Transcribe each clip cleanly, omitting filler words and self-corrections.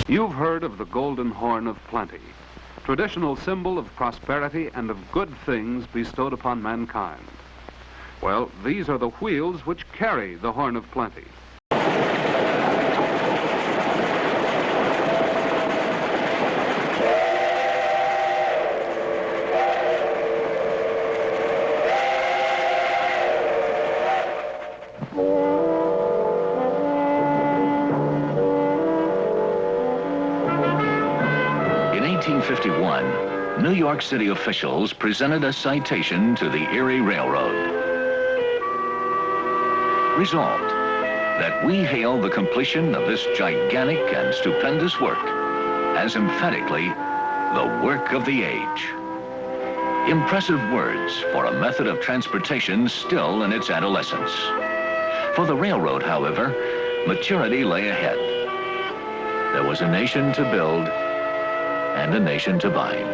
You've heard of the golden horn of plenty, traditional symbol of prosperity and of good things bestowed upon mankind. Well, these are the wheels which carry the horn of plenty. In 1851, New York City officials presented a citation to the Erie Railroad. Resolved that we hail the completion of this gigantic and stupendous work as emphatically the work of the age. Impressive words for a method of transportation still in its adolescence. For the railroad, however, maturity lay ahead. There was a nation to build and a nation to bind.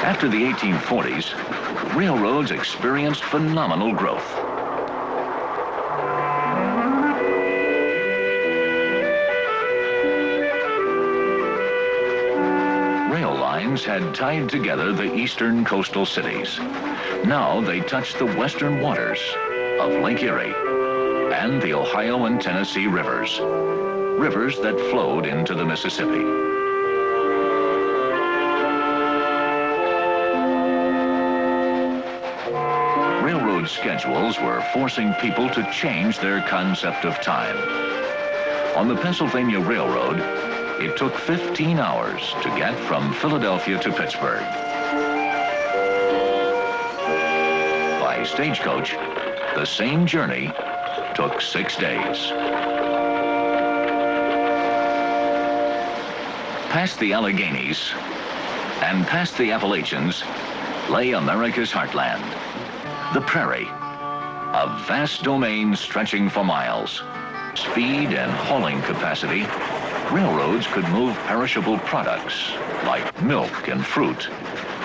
After the 1840s, railroads experienced phenomenal growth. Rail lines had tied together the eastern coastal cities. Now they touched the western waters of Lake Erie and the Ohio and Tennessee rivers, rivers that flowed into the Mississippi. Railroad schedules were forcing people to change their concept of time. On the Pennsylvania Railroad, it took 15 hours to get from Philadelphia to Pittsburgh. By stagecoach, the same journey took 6 days. Past the Alleghenies and past the Appalachians lay America's heartland. The prairie, a vast domain stretching for miles. Speed and hauling capacity, railroads could move perishable products like milk and fruit,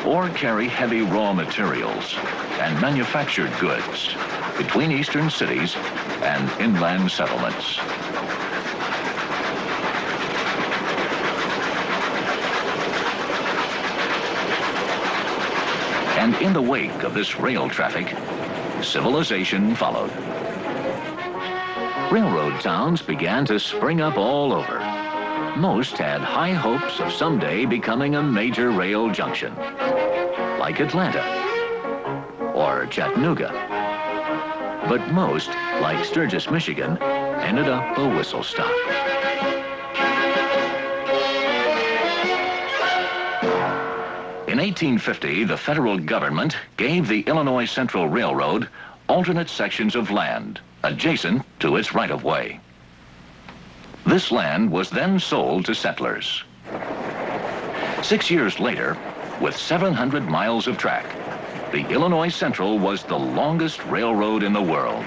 or carry heavy raw materials and manufactured goods between eastern cities and inland settlements. And in the wake of this rail traffic, civilization followed. Railroad towns began to spring up all over. Most had high hopes of someday becoming a major rail junction, like Atlanta or Chattanooga. But most, like Sturgis, Michigan, ended up a whistle stop. In 1850, the federal government gave the Illinois Central Railroad alternate sections of land adjacent to its right-of-way. This land was then sold to settlers. 6 years later, with 700 miles of track, the Illinois Central was the longest railroad in the world.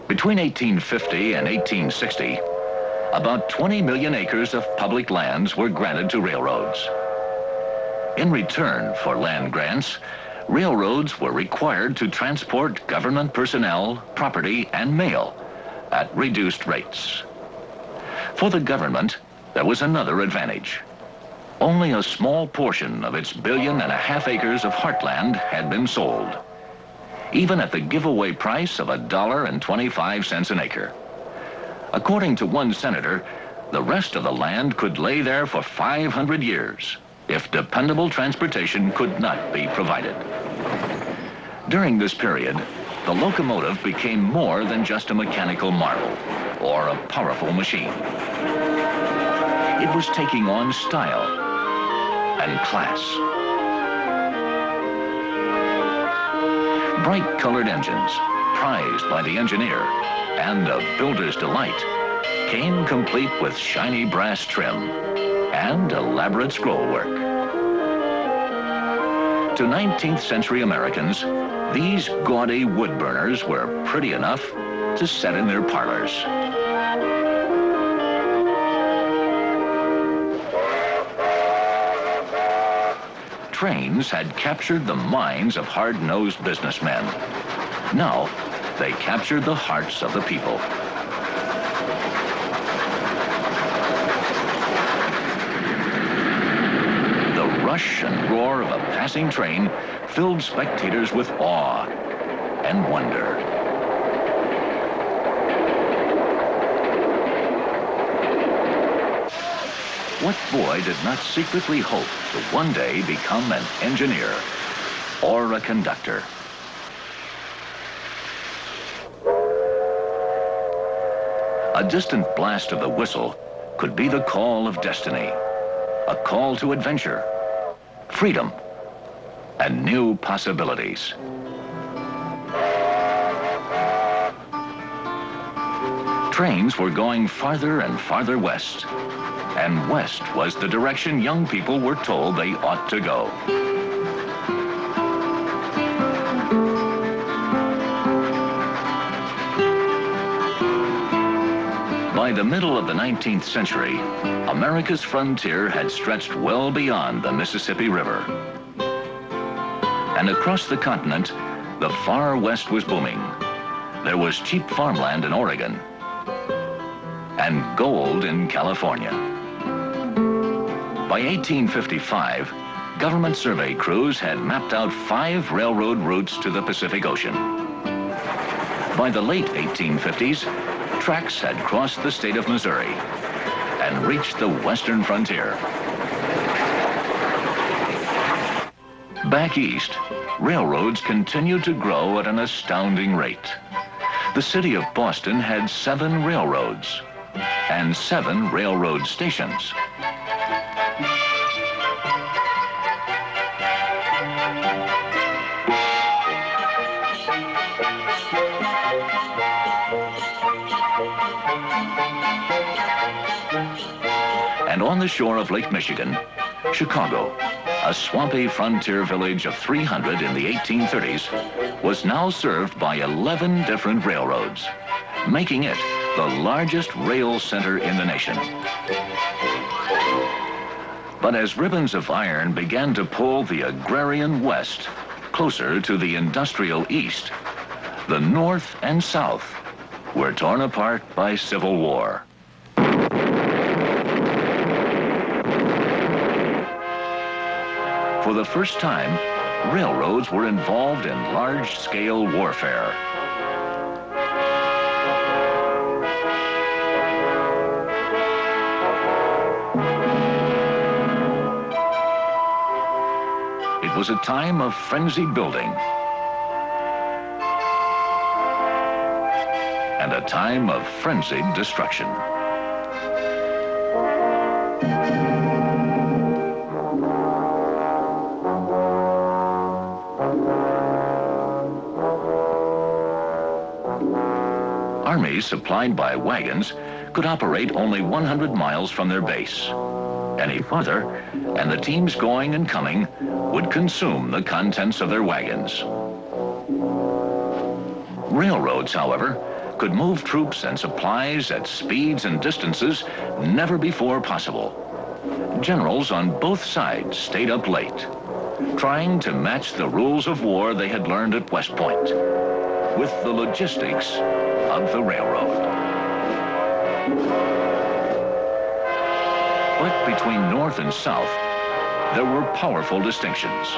Between 1850 and 1860, about 20 million acres of public lands were granted to railroads. In return for land grants, railroads were required to transport government personnel, property, and mail at reduced rates. For the government, there was another advantage. Only a small portion of its 1.5 billion acres of heartland had been sold, even at the giveaway price of $1.25 an acre. According to one senator, the rest of the land could lay there for 500 years if dependable transportation could not be provided. During this period, the locomotive became more than just a mechanical marvel or a powerful machine. It was taking on style and class. Bright colored engines, prized by the engineer and a builder's delight, came complete with shiny brass trim and elaborate scroll work. To 19th century Americans, these gaudy wood burners were pretty enough to set in their parlors. Trains had captured the minds of hard-nosed businessmen. Now, they captured the hearts of the people. The rush and roar of a passing train filled spectators with awe and wonder. What boy did not secretly hope to one day become an engineer or a conductor? A distant blast of the whistle could be the call of destiny, a call to adventure, freedom, and new possibilities. Trains were going farther and farther west, and west was the direction young people were told they ought to go. By the middle of the 19th century, America's frontier had stretched well beyond the Mississippi River. And across the continent, the far west was booming. There was cheap farmland in Oregon and gold in California. By 1855, government survey crews had mapped out 5 railroad routes to the Pacific Ocean. By the late 1850s, tracks had crossed the state of Missouri and reached the western frontier. Back east, railroads continued to grow at an astounding rate. The city of Boston had 7 railroads and 7 railroad stations. And on the shore of Lake Michigan, Chicago, a swampy frontier village of 300 in the 1830s, was now served by 11 different railroads, making it the largest rail center in the nation. But as ribbons of iron began to pull the agrarian west closer to the industrial east, the north and south were torn apart by civil war. For the first time, railroads were involved in large-scale warfare. It was a time of frenzied building and a time of frenzied destruction. Armies supplied by wagons could operate only 100 miles from their base. Any farther, and the teams going and coming would consume the contents of their wagons. Railroads, however, could move troops and supplies at speeds and distances never before possible. Generals on both sides stayed up late, trying to match the rules of war they had learned at West Point with the logistics of the railroad. But between North and South, there were powerful distinctions.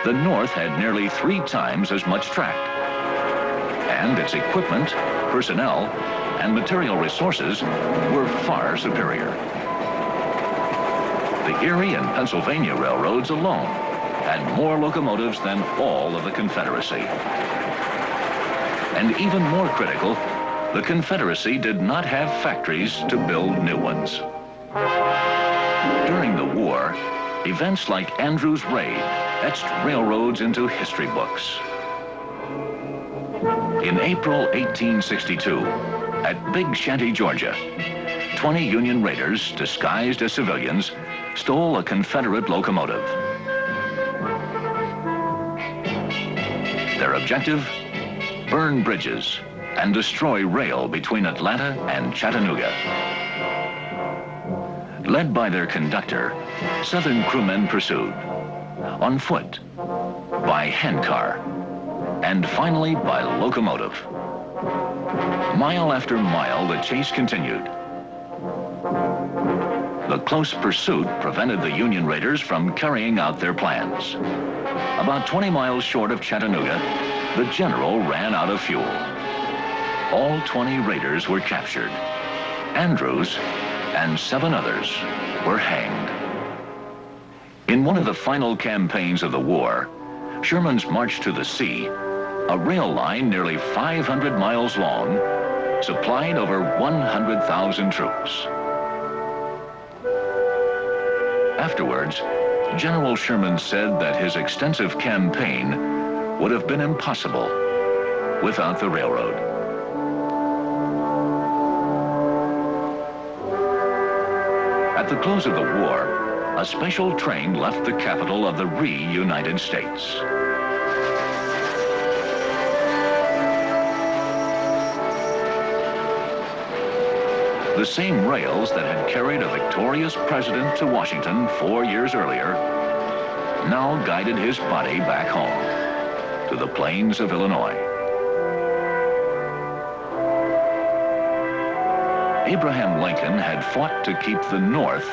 The North had nearly 3 times as much track, and its equipment, personnel, and material resources were far superior. The Erie and Pennsylvania railroads alone had more locomotives than all of the Confederacy. And even more critical, the Confederacy did not have factories to build new ones. During the war, events like Andrew's Raid etched railroads into history books. In April 1862, At Big Shanty, Georgia, 20 Union raiders, disguised as civilians, stole a Confederate locomotive. Their objective? Burn bridges and destroy rail between Atlanta and Chattanooga. Led by their conductor, Southern crewmen pursued, on foot, by handcar, and finally by locomotive. Mile after mile, the chase continued. The close pursuit prevented the Union raiders from carrying out their plans. About 20 miles short of Chattanooga, the general ran out of fuel. All 20 raiders were captured. Andrews and 7 others were hanged. In one of the final campaigns of the war, Sherman's March to the Sea, a rail line nearly 500 miles long, supplied over 100,000 troops. Afterwards, General Sherman said that his extensive campaign would have been impossible without the railroad. At the close of the war, a special train left the capital of the reunited States. The same rails that had carried a victorious president to Washington 4 years earlier now guided his body back home to the plains of Illinois. Abraham Lincoln had fought to keep the North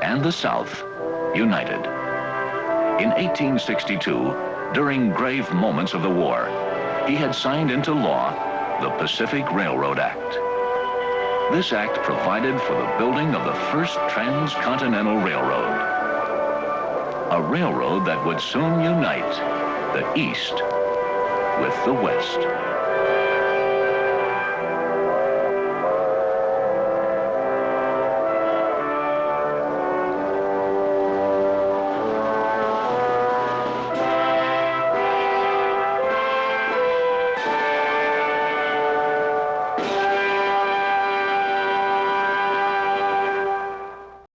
and the South united. In 1862, during grave moments of the war, he had signed into law the Pacific Railroad Act. This act provided for the building of the first transcontinental railroad, a railroad that would soon unite the East with the West.